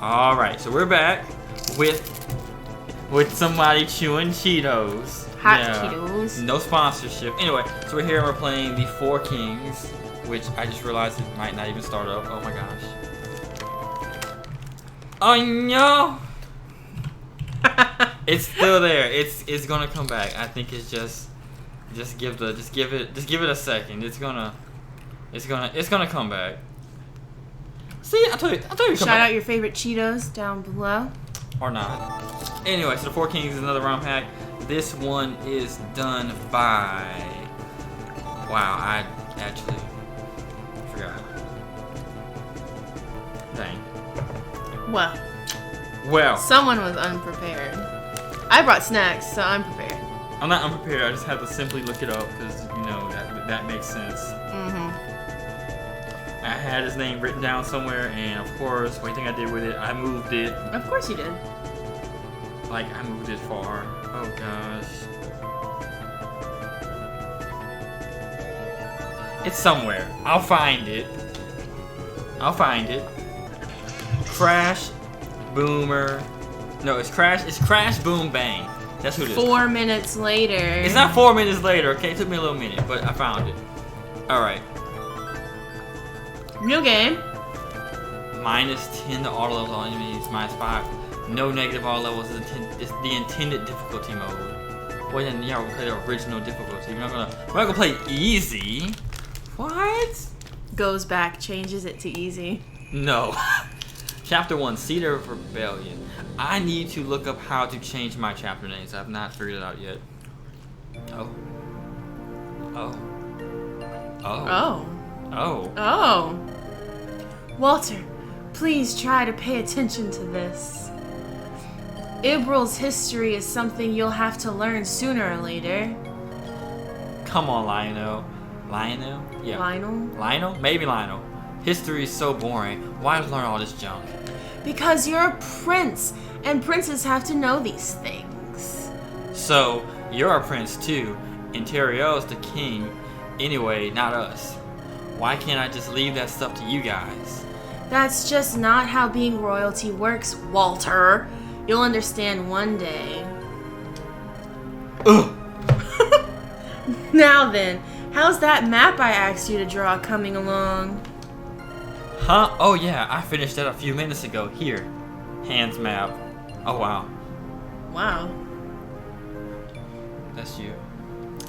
All right, so we're back with somebody chewing Cheetos. Hot Cheetos. No sponsorship. Anyway, so we're here and we're playing the Four Kings, which I just realized it might not even start up. Oh my gosh. Oh no! It's still there. It's gonna come back. I think it's just give it a second. It's gonna come back. See, I told you. Shout out your favorite Cheetos down below. Or not. Anyway, so the Four Kings is another ROM hack. This one is done by. Wow, I actually forgot. Dang. Well. Someone was unprepared. I brought snacks, so I'm prepared. I'm not unprepared. I just had to simply look it up because that makes sense. I had his name written down somewhere, and of course, what do you think I did with it? I moved it. Of course you did. Like, I moved it far. Oh, gosh. It's somewhere. I'll find it. Crash, Boomer. No, it's Crash, Boom, Bang. That's who it is. 4 minutes later. It's not 4 minutes later, okay? It took me a little minute, but I found it. Alright. New game. -10 to all levels, all enemies. -5. No negative all levels. It's the intended difficulty mode. Well, then yeah, we'll play the original difficulty. We're not gonna play easy. What? Goes back, changes it to easy. No. Chapter 1, Cedar of Rebellion. I need to look up how to change my chapter names. I've not figured it out yet. Oh. Walter, please try to pay attention to this. Ibril's history is something you'll have to learn sooner or later. Come on, Lionel. Lionel? Yeah. Lionel? Maybe Lionel. History is so boring. Why learn all this junk? Because you're a prince, and princes have to know these things. So, you're a prince too, and Teriel's the king. Anyway, not us. Why can't I just leave that stuff to you guys? That's just not how being royalty works, Walter. You'll understand one day. Ugh. Now then, how's that map I asked you to draw coming along? Huh? Oh yeah, I finished that a few minutes ago. Here. Hands map. Oh wow. Wow. That's you.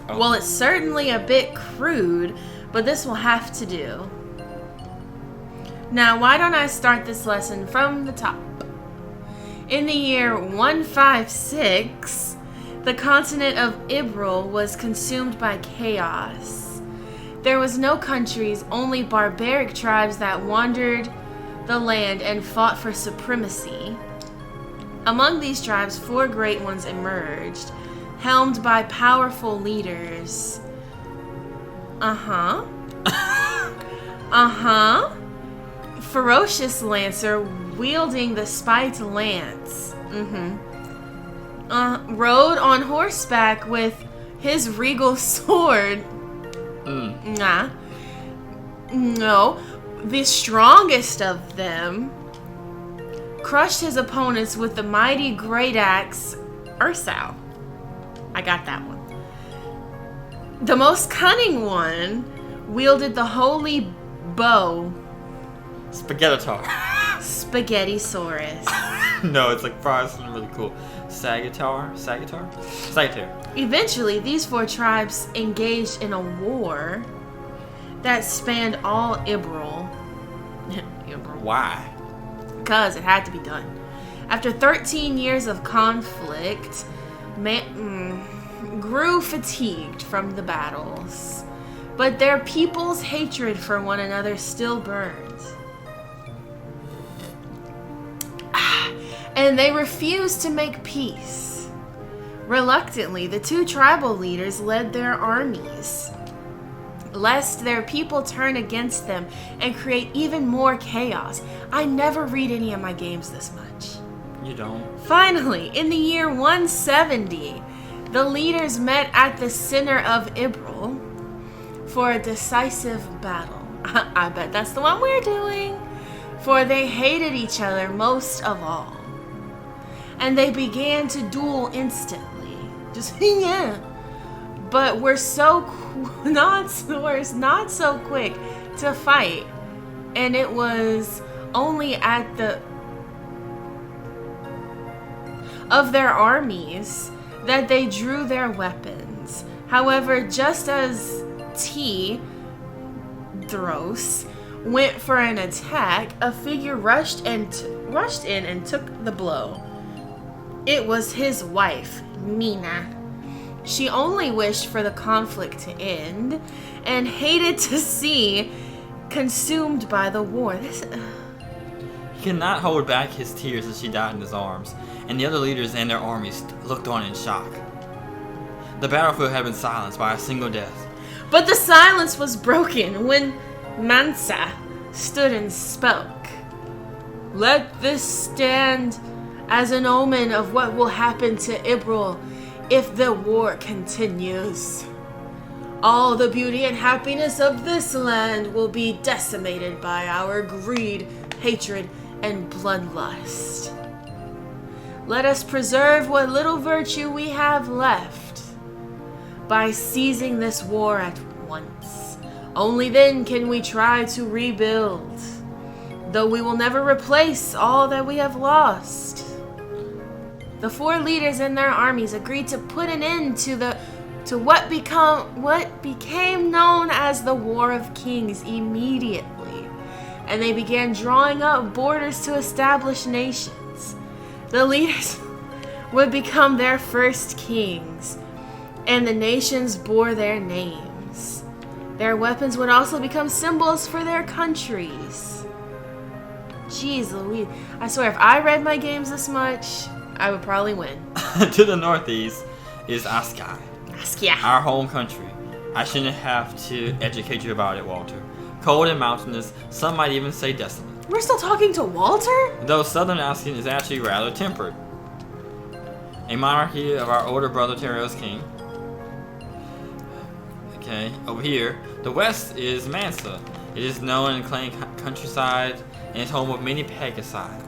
Oh. Well, it's certainly a bit crude, but this will have to do. Now, why don't I start this lesson from the top? In the year 156, the continent of Ibril was consumed by chaos. There was no countries, only barbaric tribes that wandered the land and fought for supremacy. Among these tribes, 4 great ones emerged, helmed by powerful leaders. Ferocious Lancer wielding the spiked lance. Rode on horseback with his regal sword. No, the strongest of them crushed his opponents with the mighty great axe Ursau. I got that one. The most cunning one wielded the holy bow. Spaghetti-saurus. No, it's like probably something really cool. Sagitar? Eventually, these 4 tribes engaged in a war that spanned all Ibril. Why? Because it had to be done. After 13 years of conflict, grew fatigued from the battles, but their people's hatred for one another still burned. And they refused to make peace. Reluctantly, the 2 tribal leaders led their armies, lest their people turn against them and create even more chaos. I never read any of my games this much. You don't. Finally, in the year 170, the leaders met at the center of Ibril for a decisive battle. I bet that's the one we're doing. for they hated each other most of all. And they began to duel instantly. Just, yeah. But we're not so quick to fight. And it was only at the of their armies that they drew their weapons. However, just as Thros went for an attack, a figure rushed in and took the blow. It was his wife, Mina. She only wished for the conflict to end and hated to see consumed by the war. He could not hold back his tears as she died in his arms, and the other leaders and their armies looked on in shock. The battlefield had been silenced by a single death. But the silence was broken when Mansa stood and spoke. Let this stand as an omen of what will happen to Ibril if the war continues. All the beauty and happiness of this land will be decimated by our greed, hatred, and bloodlust. Let us preserve what little virtue we have left by seizing this war at once. Only then can we try to rebuild, though we will never replace all that we have lost. The 4 leaders and their armies agreed to put an end to what became known as the War of Kings immediately, and they began drawing up borders to establish nations. The leaders would become their first kings, and the nations bore their names. Their weapons would also become symbols for their countries. Jeez Louise, I swear if I read my games this much, I would probably win. To the northeast is Askai. Askia. Our home country. I shouldn't have to educate you about it, Walter. Cold and mountainous, some might even say desolate. We're still talking to Walter? Though southern Askin is actually rather temperate. A monarchy of our older brother Terio's king. Okay, over here, the west is Mansa. It is known in Clan countryside and is home of many Pegasi.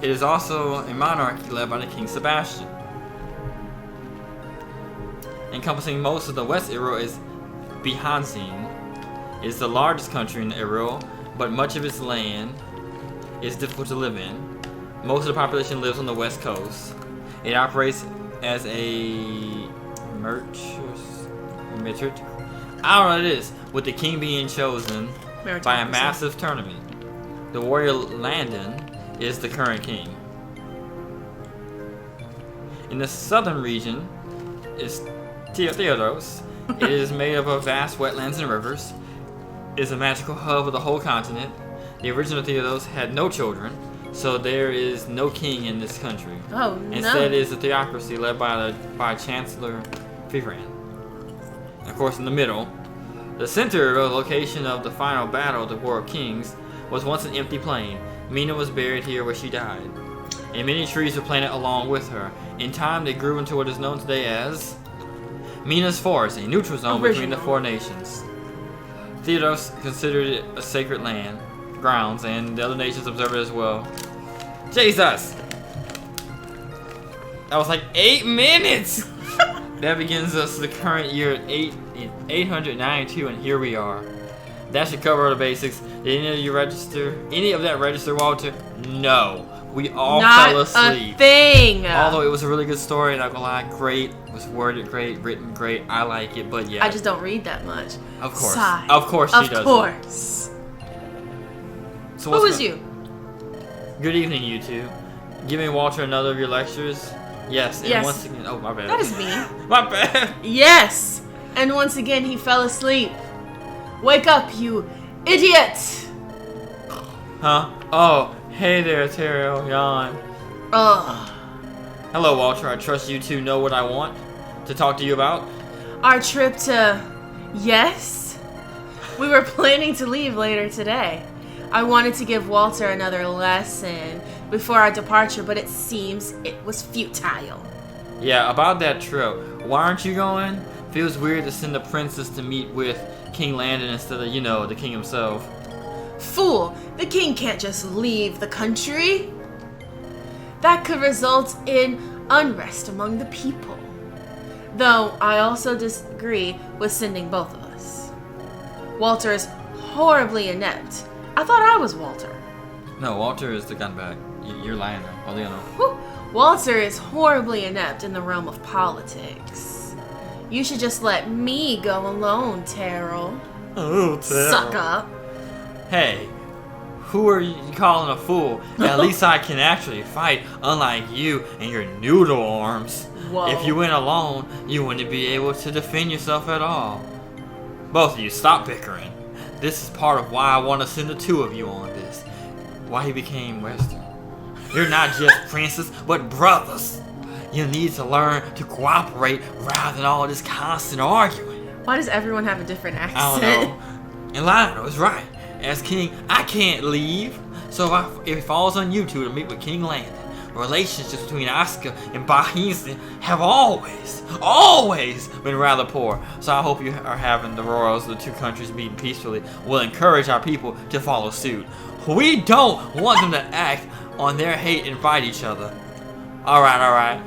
It is also a monarchy led by the King Sebastian. Encompassing most of the West Iril is Bihansin. It is the largest country in Iril, but much of its land is difficult to live in. Most of the population lives on the west coast. It operates as a merchant. I don't know what it is, with the king being chosen by a massive tournament. The warrior Landon is the current king. In the southern region is Theodos. It is made up of vast wetlands and rivers. It is a magical hub of the whole continent. The original Theodos had no children, so there is no king in this country. Oh, no. Instead, it is a theocracy led by Chancellor Fivran. Of course, in the middle, the center of the location of the final battle, the War of Kings, was once an empty plain. Mina was buried here where she died, and many trees were planted along with her. In time, they grew into what is known today as Mina's Forest, a neutral zone between the 4 nations. Theodos considered it a sacred land, grounds, and the other nations observe it as well. Jesus! That was like 8 minutes! That begins us the current year at 892, and here we are. That should cover all the basics. Did any of you register? Any of that register, Walter? No. We all fell asleep. Not a thing! Although it was a really good story, not gonna lie, great. It was worded great, written great. I like it, but yeah. I just don't read that much. Of course. Sigh. Of course she does. Of course. So Who was you? Good evening, you two. Giving Walter another of your lectures? Yes, and Yes. once again, oh my bad. That is me. My bad. Yes! And once again, he fell asleep. Wake up, you idiot! Huh? Oh, hey there, Terrio, Jan. Ugh. Hello, Walter. I trust you two know what I want to talk to you about. Our trip to... Yes? We were planning to leave later today. I wanted to give Walter another lesson before our departure, but it seems it was futile. Yeah, about that trip. Why aren't you going? Feels weird to send the princess to meet with King Landon instead of, the king himself. Fool, the king can't just leave the country. That could result in unrest among the people. Though I also disagree with sending both of us. Walter is horribly inept. I thought I was Walter. No, Walter is the gunback. You're lying though. Oh, you know. Whew. Walter is horribly inept in the realm of politics. You should just let me go alone, Terrell. Oh, Terrell. Suck up. Hey, who are you calling a fool? At least I can actually fight, unlike you and your noodle arms. Whoa. If you went alone, you wouldn't be able to defend yourself at all. Both of you, stop bickering. This is part of why I want to send the two of you on this. Why he became Western. You're not just princes, but brothers. You need to learn to cooperate rather than all this constant arguing. Why does everyone have a different accent? I don't know. And Lionel is right. As king, I can't leave. So if it falls on you two to meet with King Landon, relationships between Oscar and Bahisa have always been rather poor. So I hope you are having the royals of the two countries meeting peacefully will encourage our people to follow suit. We don't want them to act on their hate and fight each other. Alright.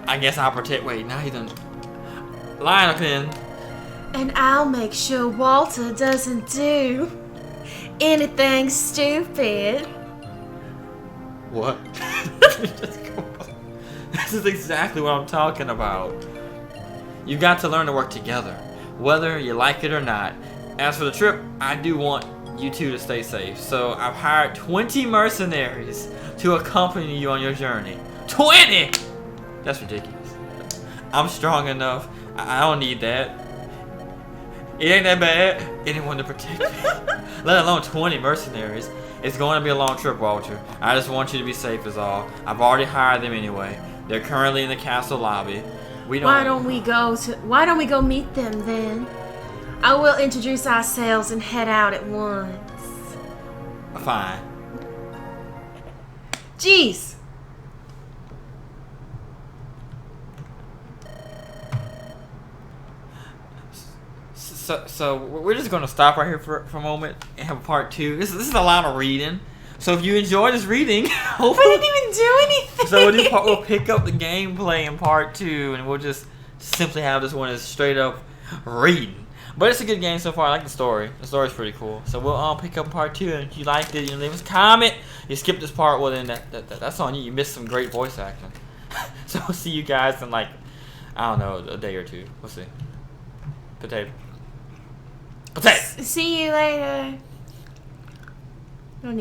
I guess I'll protect. Wait, now he done. Lionel can. And I'll make sure Walter doesn't do anything stupid. What? This is exactly what I'm talking about. You've got to learn to work together, whether you like it or not. As for the trip, I do want you two to stay safe, so I've hired 20 mercenaries to accompany you on your journey. 20! That's ridiculous. I'm strong enough. I don't need that. It ain't that bad. Anyone to protect me. Let alone 20 mercenaries. It's going to be a long trip, Walter. I just want you to be safe is all. I've already hired them anyway. They're currently in the castle lobby. Why don't we go meet them then? I will introduce ourselves and head out at once. Fine. Jeez. So we're just gonna stop right here for a moment and have a part two. This is a lot of reading. So if you enjoy this reading, hopefully We didn't even do anything. So we'll pick up the gameplay in part two, and we'll just simply have this one as straight up reading. But it's a good game so far. I like the story. The story's pretty cool. So we'll pick up part two, and if you liked it, you leave us a comment. You skipped this part, well then that's on you. You missed some great voice acting. So we'll see you guys in like, I don't know, a day or two. We'll see. Potato. See you later.